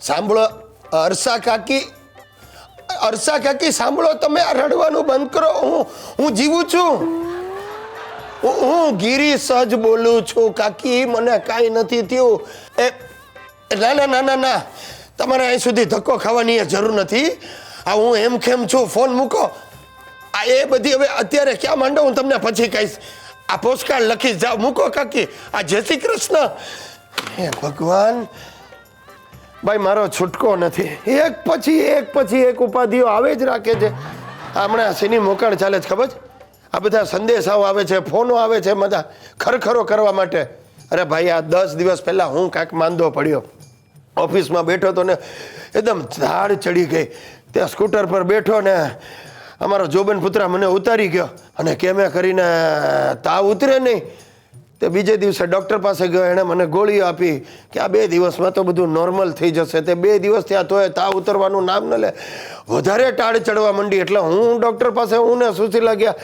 સાંભળો હર્ષા કાકી સાંભળો, તમે આ રડવાનું બંધ કરો. હું જીવું છું. હું ગિરીશ જ બોલું છું કાકી, મને કાંઈ નથી થયું. ના તમારે અહીં સુધી ધક્કો ખાવાની જરૂર નથી. આ હું એમ કેમ છું, ફોન મૂકો. આ એ બધી હવે અત્યારે ક્યાં માંડો, હું તમને પછી કહીશ. આ પોસ્ટકાર્ડ લખીશ, જાઓ મૂકો કાકી. આ જય શ્રી કૃષ્ણ. હે ભગવાન, ભાઈ મારો છૂટકો નથી. એક પછી એક ઉપાધિઓ આવે જ રાખે છે. હમણાં શેની મોકળ ચાલે છે ખબર છે? આ બધા સંદેશાઓ આવે છે, ફોનો આવે છે, બધા ખરખરો કરવા માટે. અરે ભાઈ, આ 10 દિવસ પહેલા હું કાંઈક માંદો પડ્યો, ઓફિસમાં બેઠો તો ને એકદમ ઝાડ ચડી ગઈ. ત્યાં સ્કૂટર પર બેઠો ને અમારો જોબન પુત્રા મને ઉતારી ગયો, અને કેમે કરીને તાવ ઉતરે નહીં. તે બીજે દિવસે ડૉક્ટર પાસે ગયો, એણે મને ગોળીઓ આપી કે આ 2 દિવસમાં તો બધું નોર્મલ થઈ જશે. તે 2 દિવસ થયા તોય તાવ ઉતરવાનું નામ ન લે, વધારે ટાળ ચડવા માંડી. એટલે હું ડૉક્ટર પાસે હું ને સુશીલા ગયા.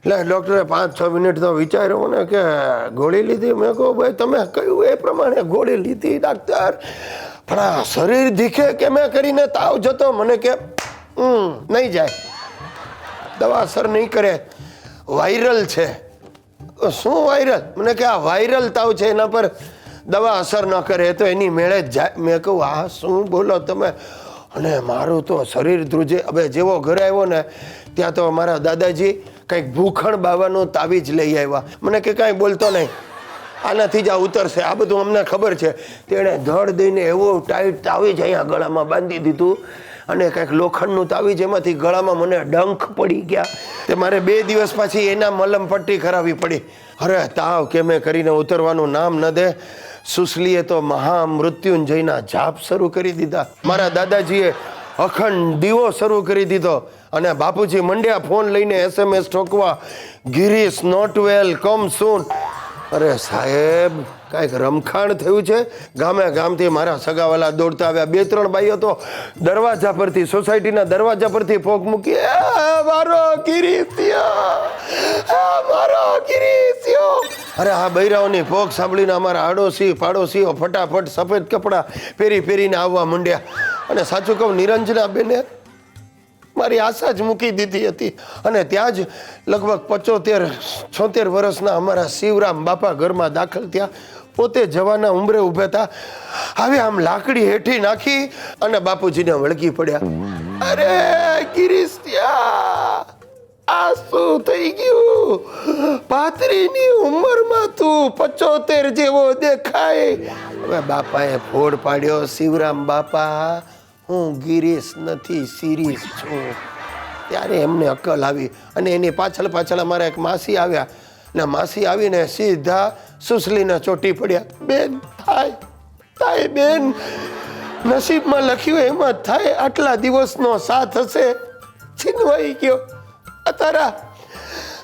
એટલે ડૉક્ટરે 5-6 મિનિટ તો વિચાર્યો ને કે ગોળી લીધી. મેં કહું ભાઈ તમે કહ્યું એ પ્રમાણે ગોળી લીધી ડાક્ટર, પણ આ શરીર દીખે કે મેં કરીને તાવ જતો. મને કે નહીં જાય, દવા અસર નહીં કરે, વાયરલ છે. શું વાયરલ? મને કે આ વાયરલ તાવ છે, એના પર દવા અસર ન કરે તો એની મેળે જ જાય. મેં કહું આ શું બોલો તમે? અને મારું તો શરીર ધ્રુજે. હવે જેવો ઘરે આવ્યો ને ત્યાં તો મારા દાદાજી કંઈક ભૂખણ બાવાનું તાવીજ લઈ આવ્યા. મને કે કાંઈ બોલતો નહીં, આનાથી જ આ ઉતરશે, આ બધું અમને ખબર છે. તેણે ધડ દઈને એવું ટાઈટ તાવીજ અહીંયા ગળામાં બાંધી દીધું, અને કંઈક લોખંડનું તાવીજ, એમાંથી ગળામાં મને ડંખ પડી ગયા. તે મારે 2 દિવસ પછી એના મલમ પટ્ટી કરાવવી પડી. અરે તાવ કેમે કરીને ઉતરવાનું નામ ન દે. સુશલીએ તો મહામૃત્યુંજયના જાપ શરૂ કરી દીધા. મારા દાદાજીએ અખંડ દીવો શરૂ કરી દીધો, અને બાપુજી મંડ્યા ફોન લઈને SMS ઠોકવા, ગિરીશ નોટ વેલ, કમ સૂન. અરે સાહેબ, કાંઈક રમખાણ થયું છે. ગામથી મારા સગાવાલા દોડતા આવ્યા. 2-3 બાઈઓ તો દરવાજા પરથી, સોસાયટીના દરવાજા પરથી ફોક મૂકી, મારો ગિરીશિયો. અરે આ બૈરાઓની ફોક સાંભળીને અમારા આડોશી પાડોશીઓ ફટાફટ સફેદ કપડાં પહેરીને આવવા માંડ્યા. અને સાચું કહું, નિરંજના બેને મારી આશા જ મૂકી દીધી હતી. અને ત્યાં જ લગભગ 75-76 વર્ષના અમારા શિવરામ બાપા ઘરમાં દાખલ થયા. પોતે જવાના ઉંમરે ઊભા હતા. હવે આમ લાકડી હેઠી નાખી અને બાપુજીને વળગી પડ્યા. અરે ગિરીશ, આ શું થઈ ગયું? 35ની ઉંમરમાં તું 75 જેવો દેખાય. હવે બાપાએ ફોડ પાડ્યો, શિવરામ બાપા, હું ગિરીશ નથી, શિરીષ છું. ત્યારે એમને અકલ આવી, અને એની પાછળ અમારા એક માસી આવ્યા, ને માસી આવીને સીધા સુશલીને ચોટી પડ્યા. બેન, થાય બેન, નસીબમાં લખ્યું એમ જ થાય. આટલા દિવસનો સાથ હશે, છીનવાઈ ગયો.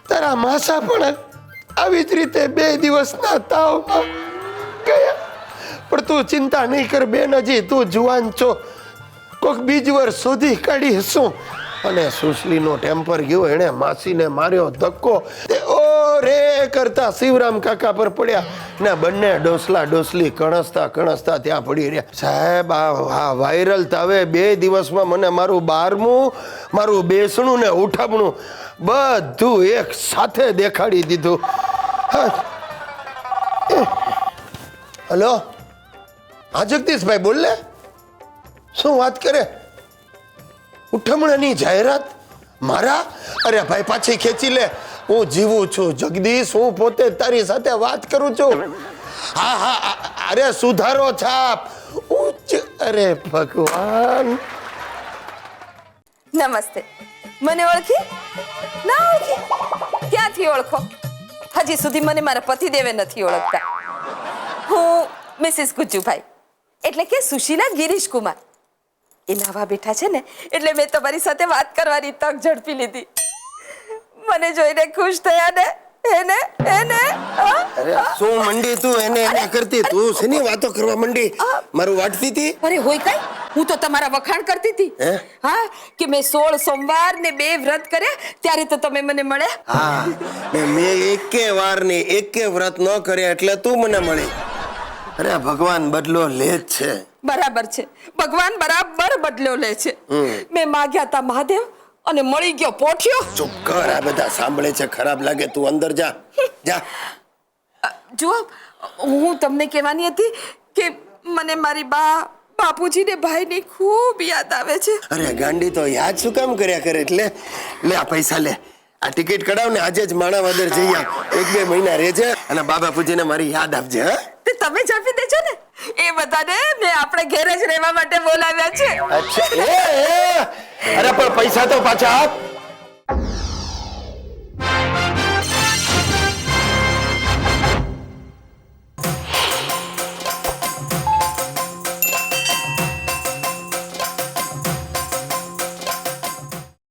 તારા માસા પણ આવી જ રીતે 2 દિવસના તાવમાં ગયા. પણ તું ચિંતા નહીં કર બેન, હજી તું જુવાન છો, કોઈક બીજી વાર શોધી કાઢી હશું. અને સુશલીનો ટેમ્પર ગયો, એણે માસીને માર્યો ધક્કો. ઓ રે કરતા શિવરામ કાકા પર પડ્યા, ને બંને ડોસલી કણસતા ત્યાં પડી રહ્યા. સાહેબ, આ વાયરલ તાવે 2 દિવસમાં મને મારું 12મું, મારું બેસણું ને ઉઠામણું બધું એક સાથે દેખાડી દીધું. હલો, હા જગદીશભાઈ બોલ લે. શું વાત કરે? ઉઠમણાની જાહેરાત મારા? અરે ભાઈ પાછી ખેંચી લે. હું જીવું છું જગદીશ, હું પોતે તારી સાથે વાત કરું છું. હા, અરે સુધારો છાપ. અરે ભગવાન. નમસ્તે. મને ઓળખી? ના ઓળખી? ક્યાંથી ઓળખો? હજી સુધી મને મારા પતિદેવે નથી ઓળખતા. હું મિસિસ ગુજ્જુભાઈ, એટલે કે સુશીલા ગિરીશ કુમાર. એ નવા બેઠા છે ને, એટલે મેં તમારી સાથે વાત કરવાની તક ઝડપી લીધી. મને જોઈને ખુશ થયા ને? એને અરે શું મંડી તું એને કરતી? તું શેની વાતો કરવા મંડી? મારું વાટતી હતી? અરે હોય કઈ, હું તો તમારા વખાણ કરતી હતી. હા, કે મેં 16 સોમવાર ને 2 વ્રત કર્યા, ત્યારે તો તમે મને મળ્યા. હા, મેં એકે વાર ને એકે વ્રત ન કર્યા એટલે તું મને મળી. અરે ભગવાન બદલો લે જ છે. બરાબર છે, ભગવાન બરાબર બદલો લે છે. મેં માગ્યા તા મહાદેવ અને મળી ગયો પોઠિયો. ચૂપ કર, આ બધા સાંભળે છે, ખરાબ લાગે. તું અંદર જા જા. જુઓ, હું તમને કહેવાની હતી કે મને મારી બા, બાપુજી ને ભાઈની ખૂબ યાદ આવે છે. અરે ગાંડી, તો યાદ શું કામ કર્યા કરે? એટલે લે આ પૈસા લે, આ ટિકિટ કઢાવ ને આજે જ માણાવદર જઈ આવ. 1-2 મહિના રહેજે અને બાબા પૂજીને મારી યાદ આપજે. હા, તે તમે જ આપી દેજો ને. એ બધાને મેં આપણે ઘરે જ રહેવા માટે બોલાવ્યા છે. અચ્છા, અરે પણ પૈસા તો પાછા આપ.